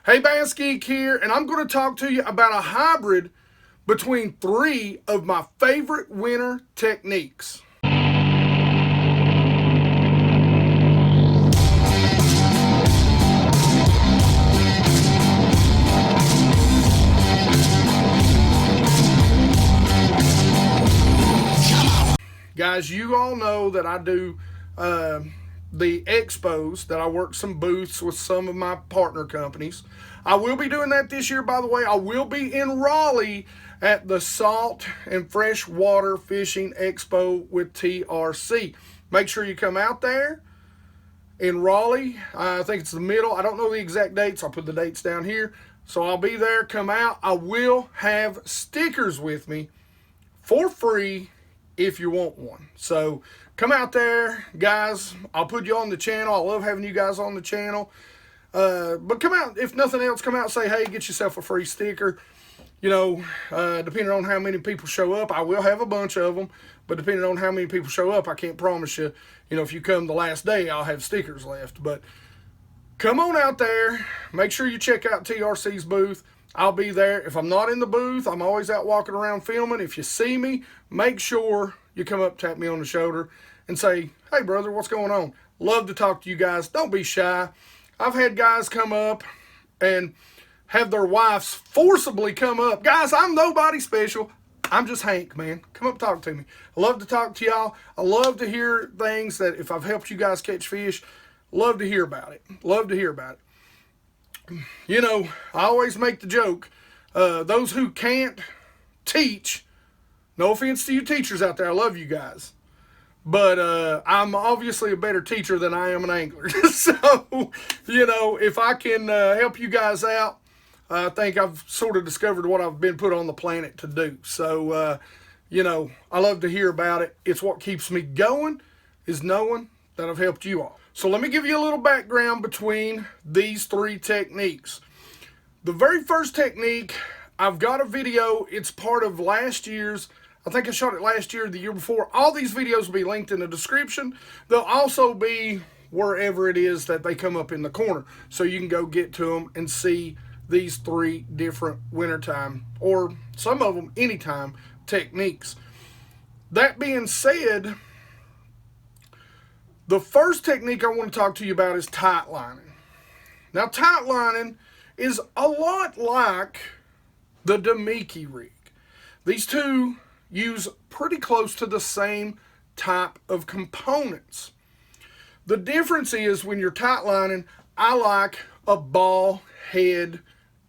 Hey, BassGeek here, and I'm going to talk to you about a hybrid between three of my favorite winter techniques. Guys, you all know that I do the expos, that I work some booths with some of my partner companies. I will be doing that this year, by the way. I will be in Raleigh at the Salt and Freshwater Fishing Expo with TRC. Make sure you come out there in Raleigh. I think it's the middle. I don't know the exact dates. I'll put the dates down here. So I'll be there. Come out. I will have stickers with me for free if you want one. So come out there, guys. I'll put you on the channel. I love having you guys on the channel. But come out, if nothing else, come out and say, hey, get yourself a free sticker. You know, depending on how many people show up, I will have a bunch of them. But depending on how many people show up, I can't promise you, you know, if you come the last day, I'll have stickers left. But come on out there. Make sure you check out TRC's booth. I'll be there. If I'm not in the booth, I'm always out walking around filming. If you see me, make sure you come up, tap me on the shoulder, and say, hey, brother, what's going on? Love to talk to you guys. Don't be shy. I've had guys come up and have their wives forcibly come up. Guys, I'm nobody special. I'm just Hank, man. Come up, talk to me. I love to talk to y'all. I love to hear things that if I've helped you guys catch fish, love to hear about it. Love to hear about it. You know, I always make the joke, those who can't teach, no offense to you teachers out there, I love you guys, but I'm obviously a better teacher than I am an angler. So, you know, if I can help you guys out, I think I've sort of discovered what I've been put on the planet to do. So, you know, I love to hear about it. It's what keeps me going, is knowing that I've helped you all. So let me give you a little background between these three techniques. The very first technique, I've got a video. It's part of last year's. I think I shot it last year, the year before. All these videos will be linked in the description. They'll also be wherever it is that they come up in the corner. So you can go get to them and see these three different wintertime, or some of them anytime, techniques. That being said, the first technique I want to talk to you about is tightlining. Now, tightlining is a lot like the Damiki rig. These two use pretty close to the same type of components. The difference is when you're tightlining, I like a ball head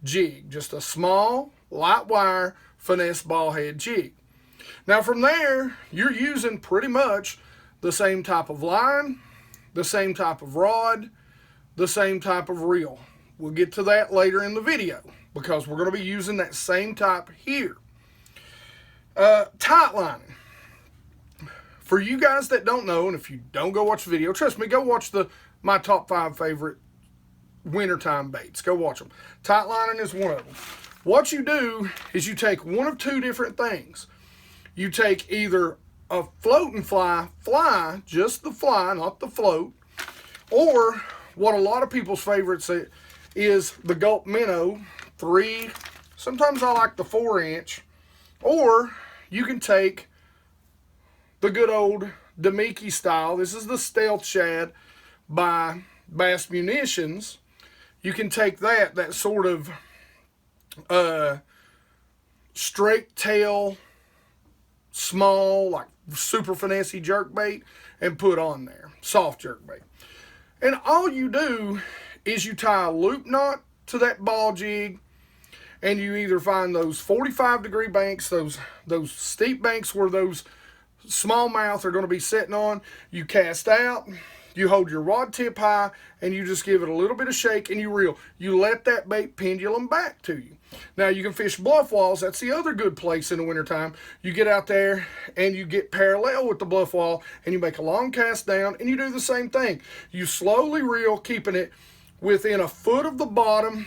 jig, just a small, light wire, finesse ball head jig. Now from there, you're using pretty much the same type of line, the same type of rod, the same type of reel. We'll get to that later in the video because we're going to be using that same type here. Tightlining. For you guys that don't know, and if you don't go watch the video, trust me, go watch my top 5 favorite wintertime baits. Go watch them. Tightlining is one of them. What you do is you take one of two different things. You take either a floating fly, just the fly, not the float, or what a lot of people's favorites is the Gulp Minnow 3, sometimes I like the 4-inch, or you can take the good old Damiki style. This is the Stealth Shad by Bass Munitions. You can take that sort of straight tail, small, like super finessey jerkbait, and put on there, soft jerkbait. And all you do is you tie a loop knot to that ball jig, and you either find those 45-degree banks, those steep banks where those smallmouth are going to be sitting on. You cast out, you hold your rod tip high, and you just give it a little bit of shake, and you reel. You let that bait pendulum back to you. Now, you can fish bluff walls. That's the other good place in the wintertime. You get out there, and you get parallel with the bluff wall, and you make a long cast down, and you do the same thing. You slowly reel, keeping it within a foot of the bottom,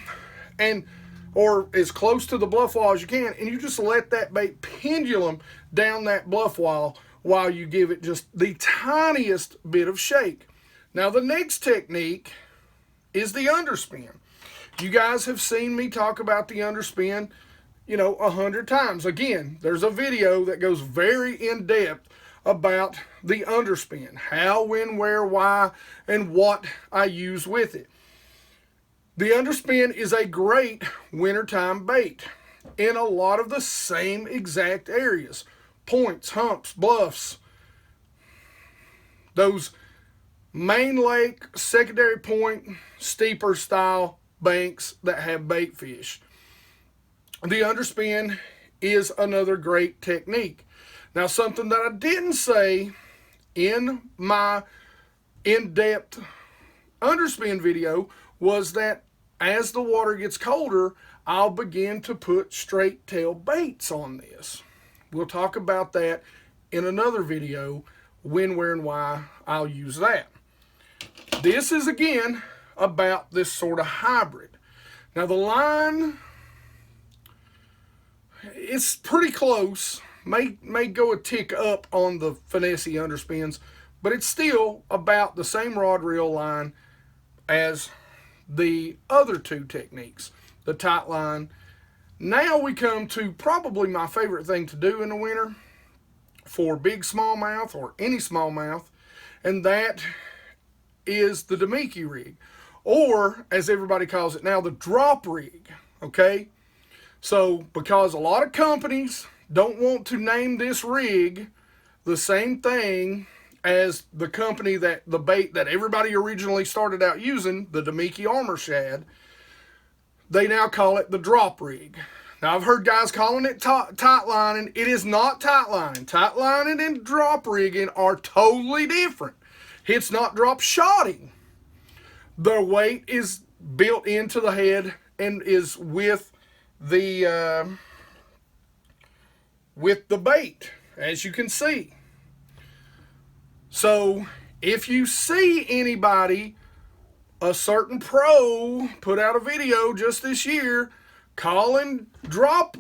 or as close to the bluff wall as you can, and you just let that bait pendulum down that bluff wall while you give it just the tiniest bit of shake. Now, the next technique is the underspin. You guys have seen me talk about the Underspin, 100 times. Again, there's a video that goes very in depth about the Underspin, how, when, where, why, and what I use with it. The Underspin is a great wintertime bait in a lot of the same exact areas. Points, humps, bluffs, those main lake, secondary point, steeper style banks that have bait fish. The Underspin is another great technique. Now, something that I didn't say in my in-depth Underspin video was that as the water gets colder, I'll begin to put straight tail baits on this. We'll talk about that in another video, when, where, and why I'll use that. This is, again, about this sort of hybrid. Now, the line, it's pretty close. May go a tick up on the finessey Underspins, but it's still about the same rod reel line as the other two techniques, the Tightline. Now we come to probably my favorite thing to do in the winter for big smallmouth or any smallmouth, and that is the Damiki rig, or as everybody calls it now, the drop rig. Okay, so because a lot of companies don't want to name this rig the same thing as the company that the bait that everybody originally started out using, the Damiki Armor Shad, they now call it the drop rig. Now, I've heard guys calling it tightlining. It is not tightlining. Tightlining and drop rigging are totally different. It's not drop shotting. The weight is built into the head and is with the bait, as you can see. So if you see anybody, a certain pro put out a video just this year calling drop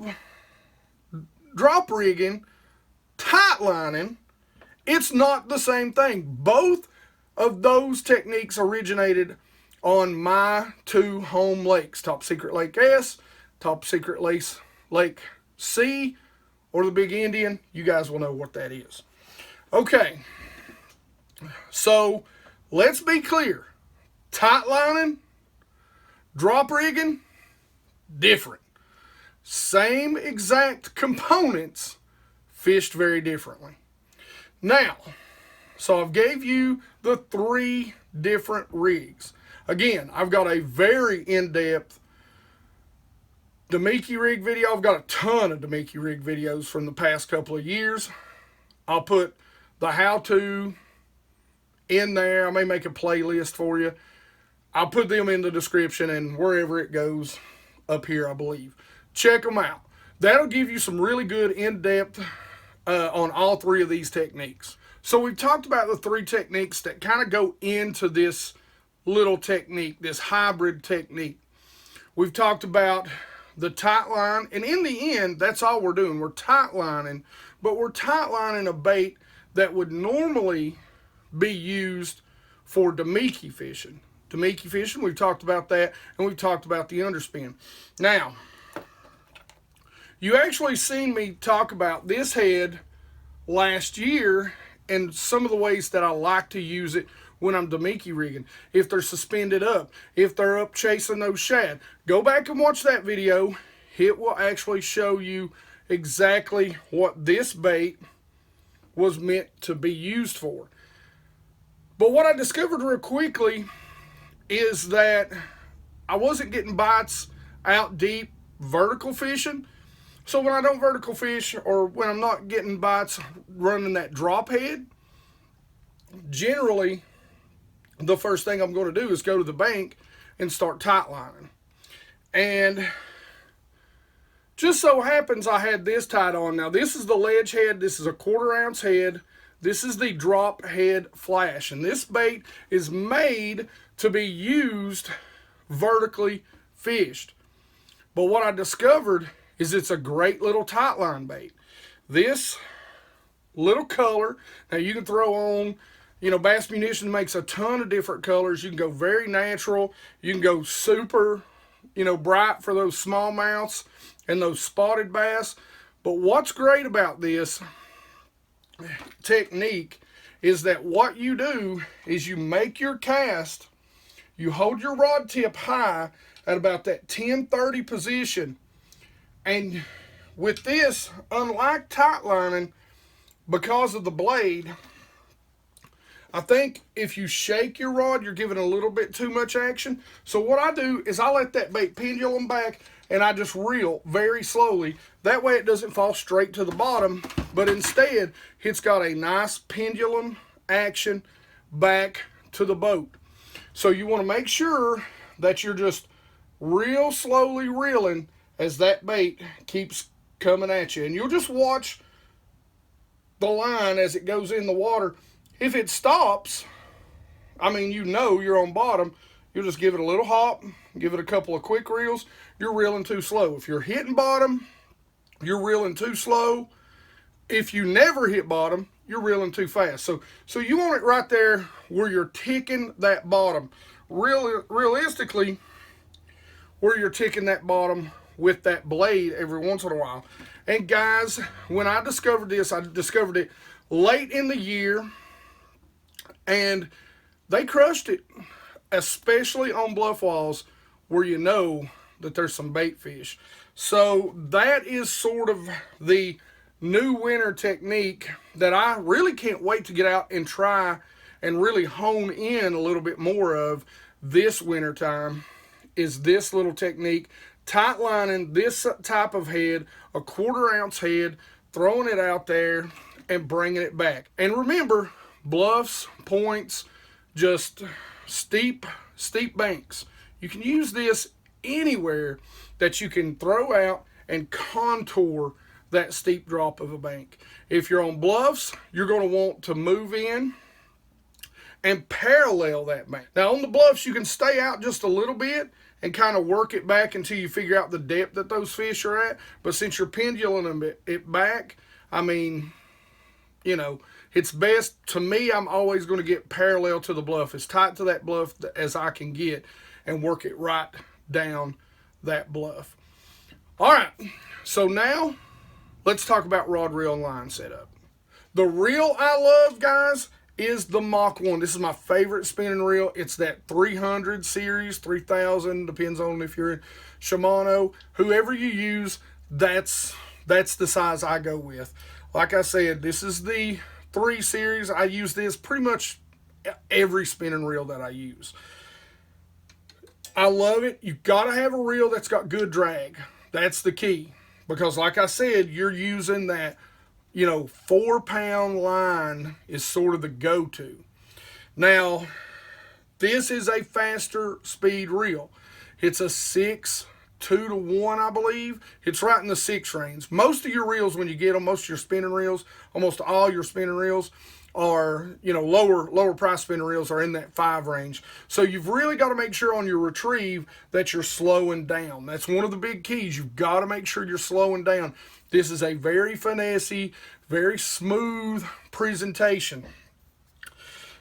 rigging tightlining, it's not the same thing. Both of those techniques originated on my two home lakes, Top Secret Lake S, Top Secret Lake C, or the Big Indian. You guys will know what that is. Okay, so let's be clear. Tightlining, drop rigging, different. Same exact components, fished very differently. Now, so I've gave you the 3 different rigs. Again, I've got a very in-depth Damiki rig video. I've got a ton of Damiki rig videos from the past couple of years. I'll put the how-to in there. I may make a playlist for you. I'll put them in the description and wherever it goes up here, I believe. Check them out. That'll give you some really good in-depth on all 3 of these techniques. So we've talked about the 3 techniques that kind of go into this little technique, this hybrid technique. We've talked about the tightline, and in the end, that's all we're doing. We're tightlining, but we're tightlining a bait that would normally be used for Damiki fishing. Damiki fishing, we've talked about that, and we've talked about the Underspin. Now, you actually seen me talk about this head last year and some of the ways that I like to use it when I'm Damiki rigging. If they're suspended up, if they're up chasing those shad. Go back and watch that video. It will actually show you exactly what this bait was meant to be used for. But what I discovered real quickly is that I wasn't getting bites out deep vertical fishing. So when I don't vertical fish, or when I'm not getting bites running that drop head, generally the first thing I'm going to do is go to the bank and start tightlining. And just so happens I had this tied on. Now this is the ledge head. This is a 1/4 ounce head. This is the drop head flash. And this bait is made to be used vertically fished. But what I discovered is it's a great little tightline bait. This little color, now you can throw on, Bass Munition makes a ton of different colors. You can go very natural. You can go super you know, bright for those smallmouths and those spotted bass. But what's great about this technique is that what you do is you make your cast, you hold your rod tip high at about that 10-30 position. And with this, unlike tightlining, because of the blade, I think if you shake your rod, you're giving a little bit too much action. So what I do is I let that bait pendulum back and I just reel very slowly. That way it doesn't fall straight to the bottom, but instead it's got a nice pendulum action back to the boat. So you want to make sure that you're just real slowly reeling as that bait keeps coming at you. And you'll just watch the line as it goes in the water. If it stops, I mean, you know you're on bottom. You'll just give it a little hop, give it a couple of quick reels. You're reeling too slow. If you're hitting bottom, you're reeling too slow. If you never hit bottom, you're reeling too fast. So you want it right there where you're ticking that bottom. Realistically, where you're ticking that bottom with that blade every once in a while. And guys, when I discovered this, I discovered it late in the year, and they crushed it, especially on bluff walls where you know that there's some bait fish. So that is sort of the new winter technique that I really can't wait to get out and try and really hone in a little bit more of this winter time, is this little technique, tightlining this type of head, a 1/4 ounce head, throwing it out there and bringing it back. And remember, bluffs, points, just steep banks. You can use this anywhere that you can throw out and contour that steep drop of a bank. If you're on bluffs, you're going to want to move in and parallel that bank. Now on the bluffs, you can stay out just a little bit and kind of work it back until you figure out the depth that those fish are at. But since you're pendulum it back, I mean, you know, it's best, to me, I'm always going to get parallel to the bluff, as tight to that bluff as I can get, and work it right down that bluff. All right, so now let's talk about rod, reel, and line setup. The reel I love, guys, is the Mach 1. This is my favorite spinning reel. It's that 300 series, 3000, depends on if you're in Shimano. Whoever you use, that's the size I go with. Like I said, this is the 3 series. I use this pretty much every spinning reel that I use. I love it. You've got to have a reel that's got good drag. That's the key. Because like I said, you're using that, you know, 4-pound line is sort of the go-to. Now, this is a faster speed reel. It's a 6.2-to-1, I believe. It's right in the 6 range. Most of your reels, when you get them, most of your spinning reels, almost all your spinning reels are, you know, lower price spinning reels are in that 5 range. So you've really got to make sure on your retrieve that you're slowing down. That's one of the big keys. You've got to make sure you're slowing down. This is a very finessey, very smooth presentation.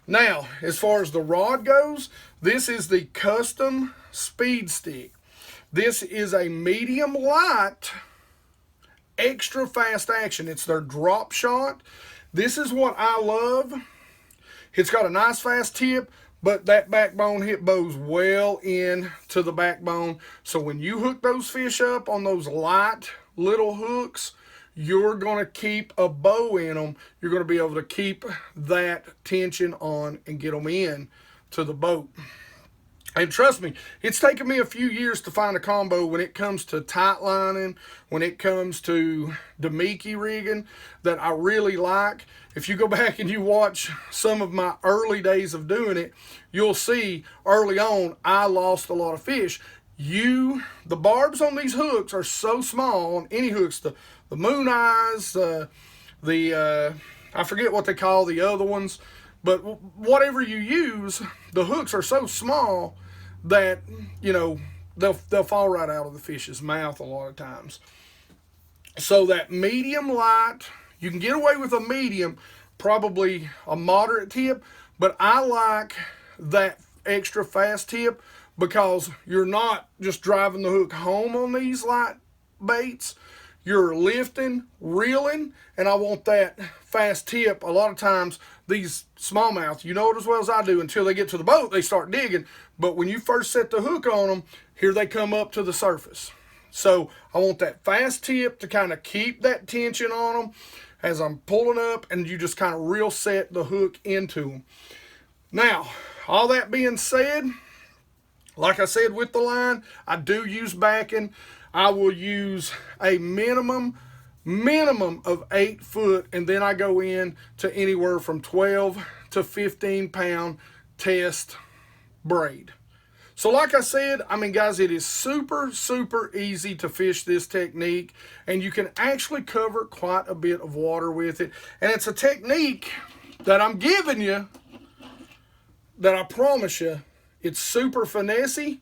Now, as far as the rod goes, this is the custom speed stick. This is a medium light, extra fast action. It's their drop shot. This is what I love. It's got a nice fast tip, but that backbone hit bows well into the backbone. So when you hook those fish up on those light little hooks, you're going to keep a bow in them. You're going to be able to keep that tension on and get them in to the boat. And trust me, it's taken me a few years to find a combo when it comes to tightlining, when it comes to Damiki rigging, that I really like. If you go back and you watch some of my early days of doing it, you'll see early on I lost a lot of fish. The barbs on these hooks are so small, on any hooks, the moon eyes, I forget what they call the other ones, but whatever you use, the hooks are so small that, you know, they'll fall right out of the fish's mouth a lot of times. So that medium light, you can get away with a medium, probably a moderate tip, but I like that extra fast tip because you're not just driving the hook home on these light baits. You're lifting, reeling, and I want that fast tip. A lot of times, these smallmouth, you know it as well as I do, until they get to the boat, they start digging. But when you first set the hook on them, here they come up to the surface. So I want that fast tip to kind of keep that tension on them as I'm pulling up, and you just kind of reel set the hook into them. Now, all that being said, like I said with the line, I do use backing. I will use a minimum of 8 foot, and then I go in to anywhere from 12 to 15 pound test braid. So like I said, I mean, guys, it is super, super easy to fish this technique, and you can actually cover quite a bit of water with it. And it's a technique that I'm giving you that I promise you, it's super finessey,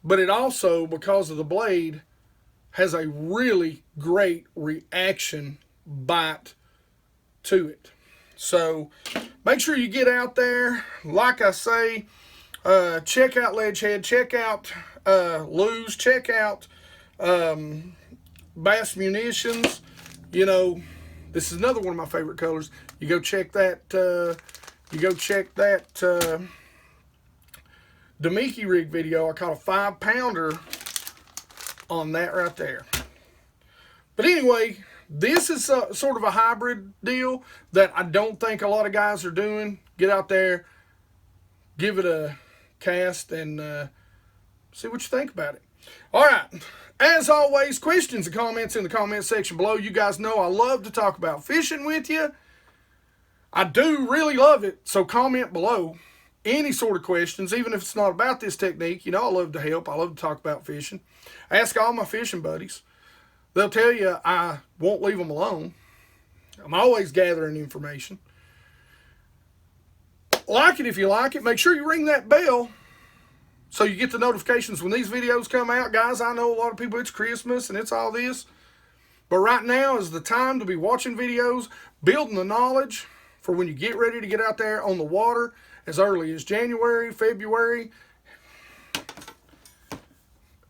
but it also, because of the blade, has a really great reaction bite to it. So make sure you get out there. Like I say, check out Ledgehead, check out Lew's, check out Bass Munitions. You know, this is another one of my favorite colors. You go check that. Damiki rig video. I caught a 5-pounder on that right there. But anyway, this is sort of a hybrid deal that I don't think a lot of guys are doing. Get out there, give it a cast, and see what you think about it. All right. As always, questions and comments in the comment section below. You guys know I love to talk about fishing with you. I do really love it. So comment below any sort of questions, even if it's not about this technique. You know I love to help. I love to talk about fishing. Ask all my fishing buddies. They'll tell you I won't leave them alone. I'm always gathering information. Like it if you like it. Make sure you ring that bell so you get the notifications when these videos come out. Guys, I know a lot of people, it's Christmas and it's all this. But right now is the time to be watching videos, building the knowledge for when you get ready to get out there on the water as early as January, February.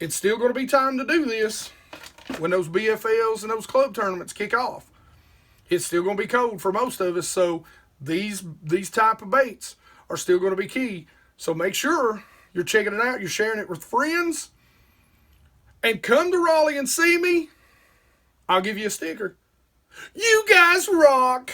It's still going to be time to do this when those BFLs and those club tournaments kick off. It's still going to be cold for most of us, so these type of baits are still going to be key. So make sure you're checking it out, you're sharing it with friends, and come to Raleigh and see me. I'll give you a sticker. You guys rock!